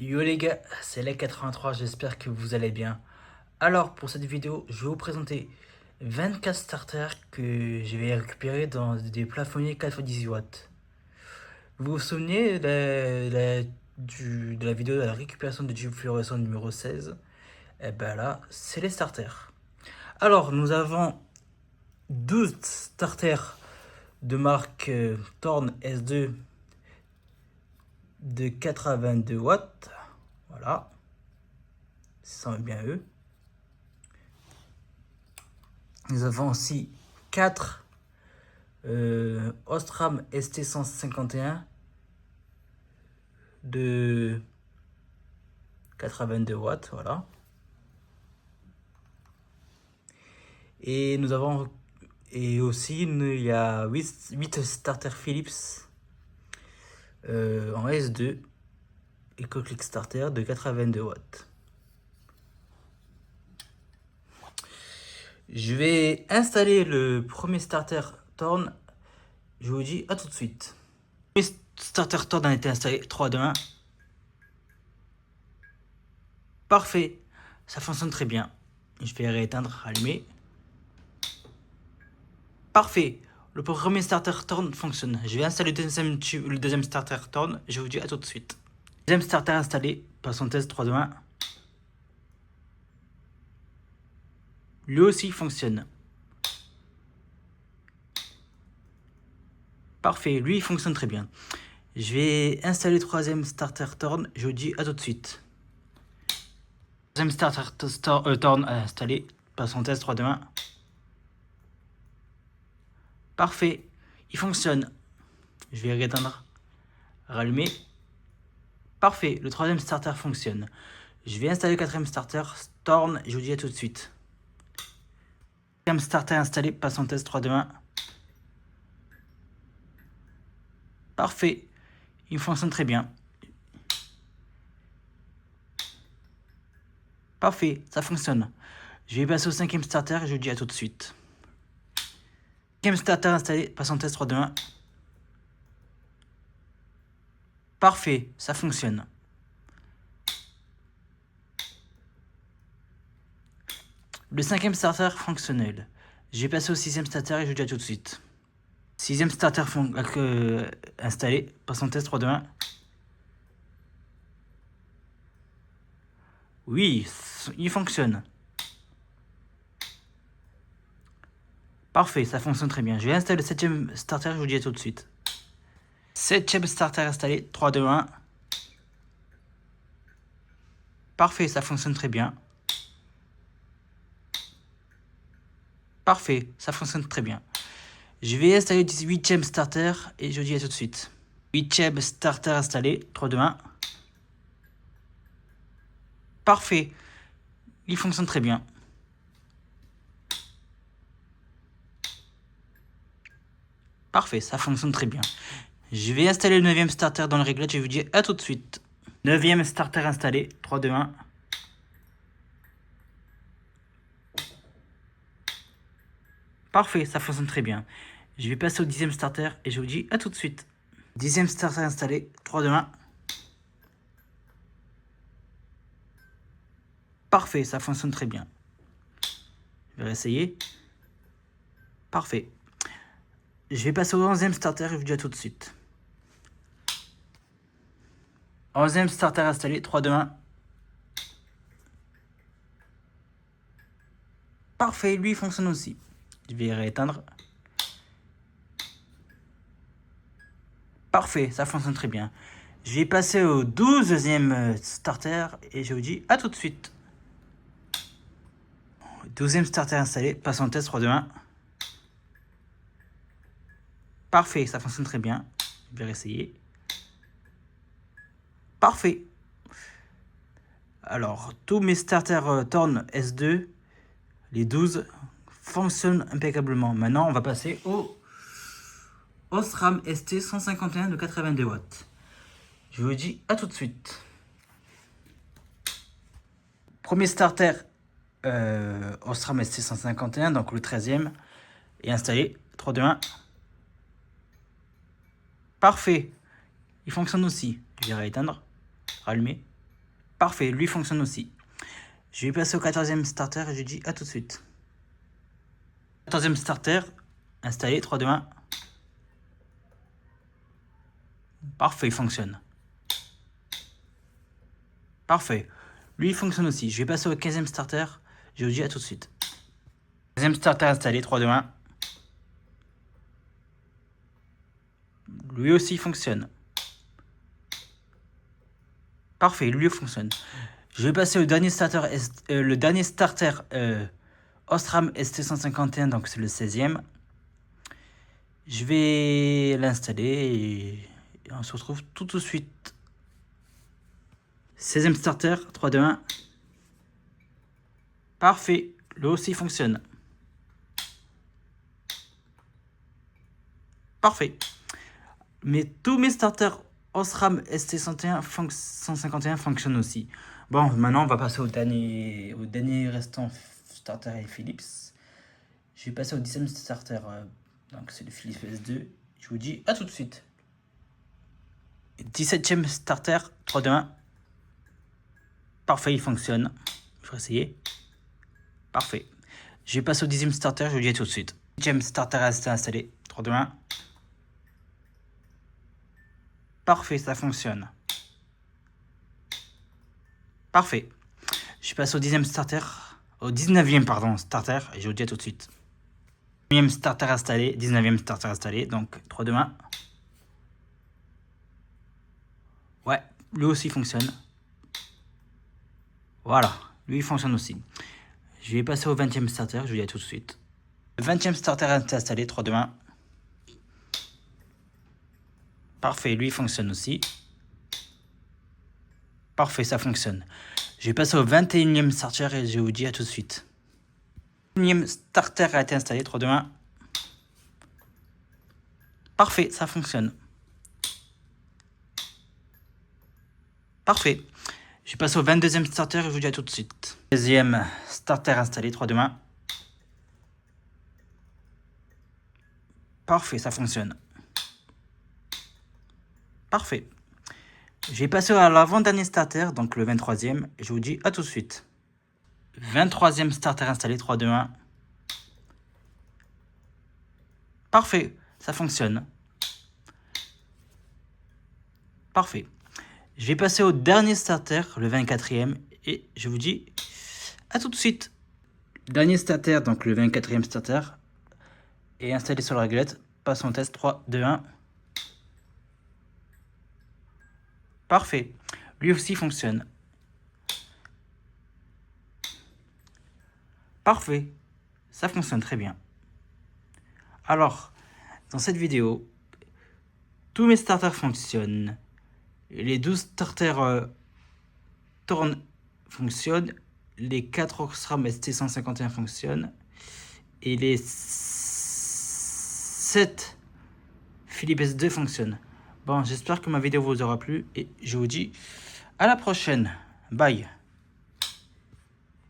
Yo les gars, c'est les 83, j'espère que vous allez bien. Alors pour cette vidéo, je vais vous présenter 24 starters que je vais récupérer dans des plafonniers 4x18 watts. Vous vous souvenez de la vidéo de la récupération de tube fluorescent numéro 16? Eh ben là, c'est les starters. Alors nous avons 12 starters de marque Thorn S2 de 82 watts. Voilà, ça sent bien eux. Nous avons aussi 4 Osram ST151 de 82 watts, voilà. Et nous avons aussi il y a 8 starters Philips en S2 EcoClick Starter de 82 watts. Je vais installer le premier starter Thorn. Je vous dis à tout de suite. Le premier starter Thorn a été installé. 3, 2, 1. Parfait. Ça fonctionne très bien. Je vais rééteindre, allumer. Parfait. Le premier starter Thorn fonctionne. Je vais installer le deuxième starter Thorn. Je vous dis à tout de suite. Deuxième starter installé. Passons test 3, 2, 1. Lui aussi fonctionne. Parfait, lui il fonctionne très bien. Je vais installer le troisième starter Thorn. Je vous dis à tout de suite. Deuxième starter Thorn installé. Passons test 3, 2, 1. Parfait, il fonctionne. Je vais rééteindre, rallumer. Parfait, le troisième starter fonctionne. Je vais installer le quatrième starter Thorn. Je vous dis à tout de suite. Quatrième starter installé. Passons test 3, 2, 1. Parfait, il fonctionne très bien. Parfait, ça fonctionne. Je vais passer au cinquième starter et je vous dis à tout de suite. Cinquième starter installé, passons test 3, 2, 1. Parfait, ça fonctionne. Le cinquième starter fonctionnel. Je vais passer au sixième starter et je vous dis à tout de suite. Sixième starter installé, passons test 3, 2, 1. Oui, il fonctionne. Parfait, ça fonctionne très bien. Je vais installer le septième starter, je vous dis à tout de suite. Septième starter installé, 3, 2, 1. Parfait, ça fonctionne très bien. Parfait, ça fonctionne très bien. Je vais installer le huitième starter et je vous dis à tout de suite. Huitième starter installé, 3, 2, 1. Parfait, il fonctionne très bien. Parfait, ça fonctionne très bien. Je vais installer le 9e starter dans le réglage et je vous dis à tout de suite. 9e starter installé, 3, 2, 1. Parfait, ça fonctionne très bien. Je vais passer au 10e starter et je vous dis à tout de suite. 10e starter installé, 3, 2, 1. Parfait, ça fonctionne très bien. Je vais réessayer. Parfait. Je vais passer au 11e starter et je vous dis à tout de suite. 11e starter installé, 3, 2, 1. Parfait, lui il fonctionne aussi. Je vais rééteindre. Parfait, ça fonctionne très bien. Je vais passer au 12e starter et je vous dis à tout de suite. 12e starter installé, passons au test 3, 2, 1. Parfait, ça fonctionne très bien. Je vais réessayer. Parfait. Alors, tous mes starters Thorn S2, les 12, fonctionnent impeccablement. Maintenant, on va passer au Osram ST151 de 82 watts. Je vous dis à tout de suite. Premier starter Osram ST151, donc le 13e, est installé. 3, 2, 1. Parfait. Il fonctionne aussi. Je vais rééteindre, rallumer. Parfait, lui fonctionne aussi. Je vais passer au 14e starter et je dis à tout de suite. 14e starter, installé, 3, 2, 1. Parfait, il fonctionne. Parfait. Lui, il fonctionne aussi. Je vais passer au 15e starter. Je vous dis à tout de suite. 15e starter installé, 3, 2, 1. Lui aussi, il fonctionne. Parfait, lui fonctionne. Je vais passer au dernier starter, Osram ST151, donc c'est le 16e. Je vais l'installer et on se retrouve tout de suite. 16e starter, 3, 2, 1. Parfait, lui aussi fonctionne. Parfait. Mais tous mes starters Osram ST151 fonctionnent aussi. Bon, maintenant on va passer au dernier restant starter et Philips. Je vais passer au 10e starter, donc c'est le Philips S2. Je vous dis à tout de suite. 17e starter, 3, 2, 1. Parfait, il fonctionne. Je vais essayer. Parfait. Je vais passer au 10e starter, je vous dis à tout de suite. 10e starter reste installé, 3, 2, 1. Parfait, ça fonctionne. Parfait. Je passe au 10e starter, au 19e pardon, starter, et je vous dis à tout de suite. 19e starter installé, 19e starter installé, donc 3, 2, 1. Ouais, lui aussi fonctionne. Voilà, lui il fonctionne aussi. Je vais passer au 20e starter, je vous dis à tout de suite. Le 20e starter est installé, 3, 2, 1. Parfait, lui il fonctionne aussi. Parfait, ça fonctionne. Je vais passer au 21e starter et je vous dis à tout de suite. Le 21e starter a été installé, 3, 2, 1. Parfait, ça fonctionne. Parfait. Je vais passer au 22e starter et je vous dis à tout de suite. Deuxième starter installé, 3, 2, 1. Parfait, ça fonctionne. Parfait. Je vais passer à l'avant-dernier starter, donc le 23e, et je vous dis à tout de suite. 23e starter installé, 3, 2, 1. Parfait, ça fonctionne. Parfait. Je vais passer au dernier starter, le 24e, et je vous dis à tout de suite. Dernier starter, donc le 24e starter, est installé sur la réglette. Passons au test, 3, 2, 1. Parfait. Lui aussi fonctionne. Parfait. Ça fonctionne très bien. Alors, dans cette vidéo, tous mes starters fonctionnent. Les 12 starters Thorn fonctionnent. Les 4 Osram ST151 fonctionnent. Et les 7 Philips S2 fonctionnent. Bon, j'espère que ma vidéo vous aura plu. Et je vous dis à la prochaine. Bye.